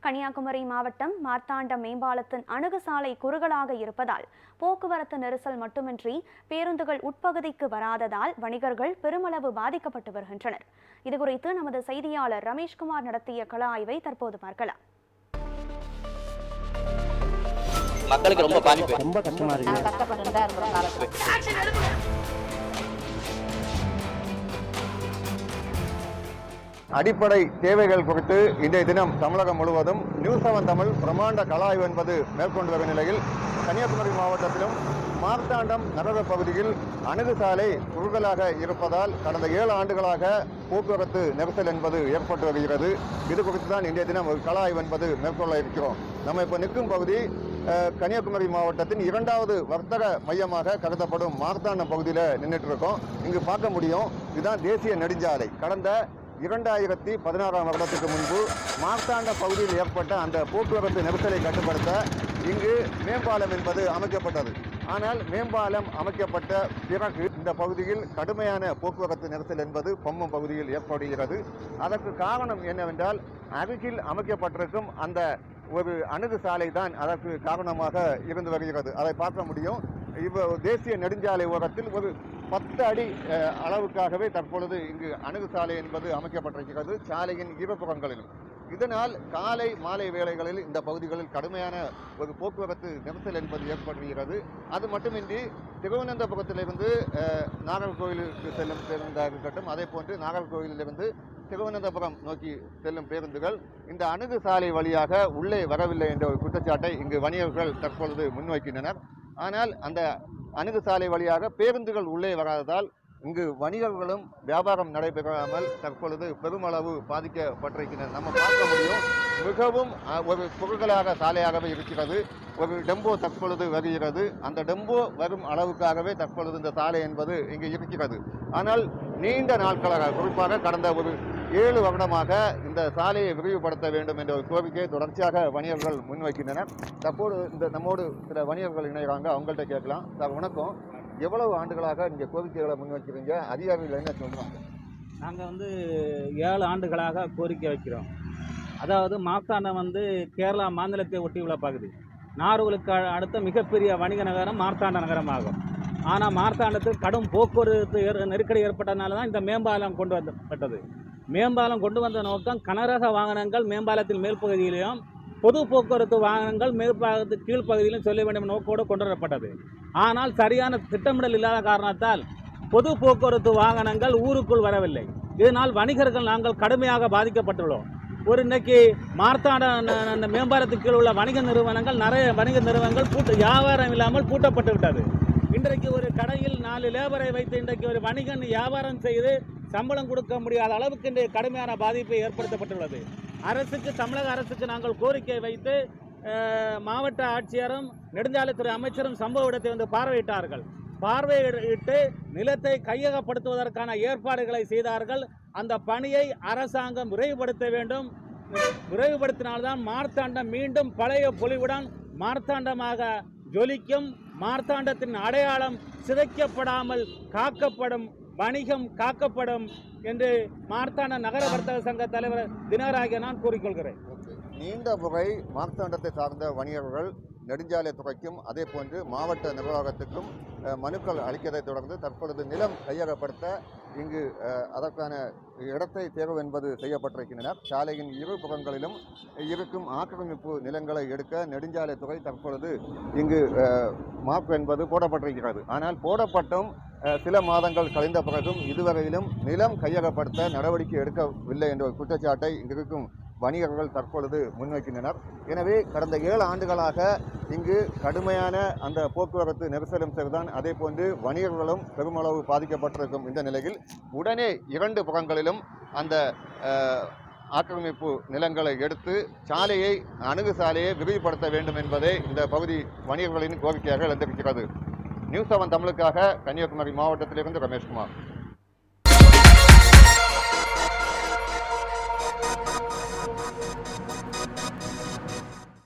கன்னியாகுமரி மாவட்டம் மார்த்தாண்டம் மேம்பாலத்தின் அணுகுசாலை குறுகலாக இருப்பதால் போக்குவரத்து நெரிசல் மட்டுமின்றி பேருந்துகள் உட்பகுதிக்கு வராததால் வணிகர்கள் பெருமளவு பாதிக்கப்பட்டு வருகின்றனர். இதுகுறித்து நமது செய்தியாளர் ரமேஷ்குமார் நடத்திய கள ஆய்வை தற்போது பார்க்கலாம். மக்களுக்கு ரொம்ப கஷ்டமா இருக்கு. அடிப்படை தேவைகள் குறித்து இன்றைய தினம் தமிழகம் முழுவதும் நியூஸ் 7 தமிழ் பிரமாண்ட கலாய்வு என்பது மேற்கொண்டு வரும் நிலையில் கன்னியாகுமரி மாவட்டத்திலும் மார்த்தாண்டம் நகர பகுதியில் அணுகுசாலை குறுகலாக இருப்பதால் கடந்த 7 ஆண்டுகளாக போக்குவரத்து நெரிசல் என்பது ஏற்பட்டு வருகிறது. இது குறித்து தான் இன்றைய தினம் ஒரு கலாய்வு என்பது மேற்கொள்ள இருக்கிறோம். நம்ம இப்போ நிற்கும் பகுதி கன்னியாகுமரி மாவட்டத்தின் 2வது வர்த்தக மையமாக கருதப்படும் மார்த்தாண்டம் பகுதியில் நின்றுட்டு இருக்கோம். இங்கு பார்க்க முடியும், இதுதான் தேசிய நெடுஞ்சாலை. கடந்த 2016ஆம் வருடத்துக்கு முன்பு மார்த்தாண்டம் பகுதியில் ஏற்பட்ட அந்த போக்குவரத்து நெரிசலை கட்டுப்படுத்த இங்கு மேம்பாலம் என்பது அமைக்கப்பட்டது. ஆனால் மேம்பாலம் அமைக்கப்பட்ட பிறகு இந்த பகுதியில் கடுமையான போக்குவரத்து நெரிசல் என்பது பொம்மம் பகுதியில் ஏற்படுகிறது. அதற்கு காரணம் என்னவென்றால் அருகில் அமைக்கப்பட்டிருக்கும் அந்த ஒரு அணுகு சாலை தான் அதற்கு காரணமாக இருந்து வருகிறது. அதை பார்க்க முடியும். தேசிய நெடுஞ்சாலை ஓரத்தில் ஒரு 10 அடி அளவுக்காகவே தற்பொழுது இங்கு அணுகு சாலை என்பது அமைக்கப்பட்டிருக்கிறது, சாலையின் இருபுறங்களிலும். இதனால் காலை மாலை வேளைகளில் இந்த பகுதிகளில் கடுமையான ஒரு போக்குவரத்து நெரிசல் என்பது ஏற்படுகிறது. அது மட்டுமின்றி திருவனந்தபுரத்திலிருந்து நாகர்கோவிலுக்கு செல்லும் பேருந்தாக இருக்கட்டும், அதே போன்று நாகர்கோவிலிருந்து திருவனந்தபுரம் நோக்கி செல்லும் பேருந்துகள் இந்த அணுகு சாலை வழியாக உள்ளே வரவில்லை என்ற ஒரு குற்றச்சாட்டை இங்கு வணிகர்கள் தற்பொழுது முன்வைக்கின்றனர். ஆனால் அந்த அணுகு சாலை வழியாக பேருந்துகள் உள்ளே வராததால் இங்கு வணிகர்களும் வியாபாரம் நடைபெறாமல் தற்பொழுது பெருமளவு பாதிக்கப்பட்டிருக்கின்றனர். நம்ம பார்க்க முடியும், மிகவும் ஒரு குறுகலாக சாலையாகவே இருக்கிறது. ஒரு டெம்போ தற்பொழுது வருகிறது. அந்த டெம்போ வரும் அளவுக்காகவே தற்பொழுது இந்த சாலை என்பது இங்கு இருக்கிறது. ஆனால் நீண்ட நாட்களாக, குறிப்பாக கடந்த ஒரு 7 வருடமாக இந்த சாலையை விரிவுபடுத்த வேண்டும் என்ற ஒரு கோரிக்கையை தொடர்ச்சியாக வணிகர்கள் முன்வைக்கின்றனர். தற்போது நம்மோடு சில வணிகர்கள் இணைகிறாங்க, அவங்கள்ட்ட கேட்கலாம். சார் வணக்கம், எவ்வளவு ஆண்டுகளாக நீங்கள் கோரிக்கைகளை முன்வைக்கிறீங்க? அதிகாரிகள் என்ன சொல்கிறாங்க? நாங்கள் 7 ஆண்டுகளாக கோரிக்கை வைக்கிறோம். அதாவது மார்த்தாண்டம் கேரளா மாநிலத்தை ஒட்டியுள்ள பகுதி. நாகர்கோவிலுக்கு அடுத்த மிகப்பெரிய வணிக நகரம் மார்த்தாண்ட நகரமாகும். ஆனால் மார்த்தாண்டத்தில் கடும் போக்குவரத்து நெருக்கடி ஏற்பட்டதுனால தான் இந்த மேம்பாலம் கொண்டு வந்தப்பட்டது. மேம்பாலம் கொண்டு வந்த நோக்கம் கனரக வாகனங்கள் மேம்பாலத்தின் மேல் பகுதியிலும் பொது போக்குவரத்து வாகனங்கள் மேற்பாலத்து கீழ்ப்பகுதியிலும் செல்ல வேண்டும் நோக்கோடு கொண்டு வரப்பட்டது. ஆனால் சரியான திட்டமிடல் இல்லாத காரணத்தால் பொது போக்குவரத்து வாகனங்கள் ஊருக்குள் வரவில்லை. இதனால் வணிகர்கள் நாங்கள் கடுமையாக பாதிக்கப்பட்டுள்ளோம். இன்னைக்கு மார்த்தாண்ட மேம்பாலத்துக்கு கீழ் உள்ள வணிக நிறுவனங்கள், நிறைய வணிக நிறுவனங்கள் வியாபாரம் இல்லாமல் பூட்டப்பட்டு விட்டது. இன்றைக்கு ஒரு கடையில் 4 லேபரை வைத்து இன்றைக்கு ஒரு வணிகன் வியாபாரம் செய்து சம்பளம் கொடுக்க முடியாத அளவுக்கு இன்றைய கடுமையான பாதிப்பை ஏற்படுத்தப்பட்டுள்ளது. தமிழக அரசுக்கு நாங்கள் கோரிக்கை வைத்து மாவட்ட ஆட்சியரும் நெடுஞ்சாலைத்துறை அமைச்சரும் சம்பவ இடத்தை பார்வையிட்டார்கள். பார்வையிட்டு நிலத்தை கையகப்படுத்துவதற்கான ஏற்பாடுகளை செய்தார்கள். அந்த பணியை அரசாங்கம் விரைவுபடுத்த வேண்டும். விரைவுபடுத்தினால்தான் மார்த்தாண்டம் மீண்டும் பழைய பொலிவுடன் மார்த்தாண்டமாக ஜொலிக்கும். மார்த்தாண்டத்தின் அடையாளம் சிதைக்கப்படாமல் காக்கப்படும், வணிகம் காக்கப்படும் என்று மார்த்தாண்ட நகர வர்த்தக சங்க தலைவர் தினகராகிய நான் கூறிக்கொள்கிறேன். நீண்ட முறை மார்த்தாண்டத்தை சார்ந்த வணிகர்கள் நெடுஞ்சாலை துறைக்கும் அதே போன்று மாவட்ட நிர்வாகத்துக்கும் மனுக்கள் அளிக்கதை தொடர்ந்து தற்பொழுது நிலம் கையகப்படுத்த இங்கு அதற்கான இடத்தை தேர்வு என்பது செய்யப்பட்டிருக்கின்றனர். சாலையின் இரு புறங்களிலும் இருக்கும் ஆக்கிரமிப்பு நிலங்களை எடுக்க நெடுஞ்சாலை துறை தற்பொழுது இங்கு மாப் என்பது போடப்பட்டிருக்கிறது. ஆனால் போடப்பட்டும் சில மாதங்கள் கழிந்த பிறகும் இதுவரையிலும் நிலம் கையகப்படுத்த நடவடிக்கை எடுக்கவில்லை என்ற ஒரு குற்றச்சாட்டை இங்கிருக்கும் வணிகர்கள் தற்பொழுது முன்வைக்கின்றனர். எனவே கடந்த 7 ஆண்டுகளாக இங்கு கடுமையான அந்த போக்குவரத்து நெரிசலும் சரிதான், அதே போன்று வணிகர்களும் பெருமளவு பாதிக்கப்பட்டிருக்கும் இந்த நிலையில் உடனே 2 புறங்களிலும் அந்த ஆக்கிரமிப்பு நிலங்களை எடுத்து அணுகு சாலையை விரிவுபடுத்த வேண்டும் என்பதே இந்த பகுதி வணிகர்களின் கோரிக்கையாக எழுந்திருக்கிறது. நியூஸ் 7 தமிழுக்காக கன்னியாகுமரி மாவட்டத்திலிருந்து ரமேஷ்குமார்.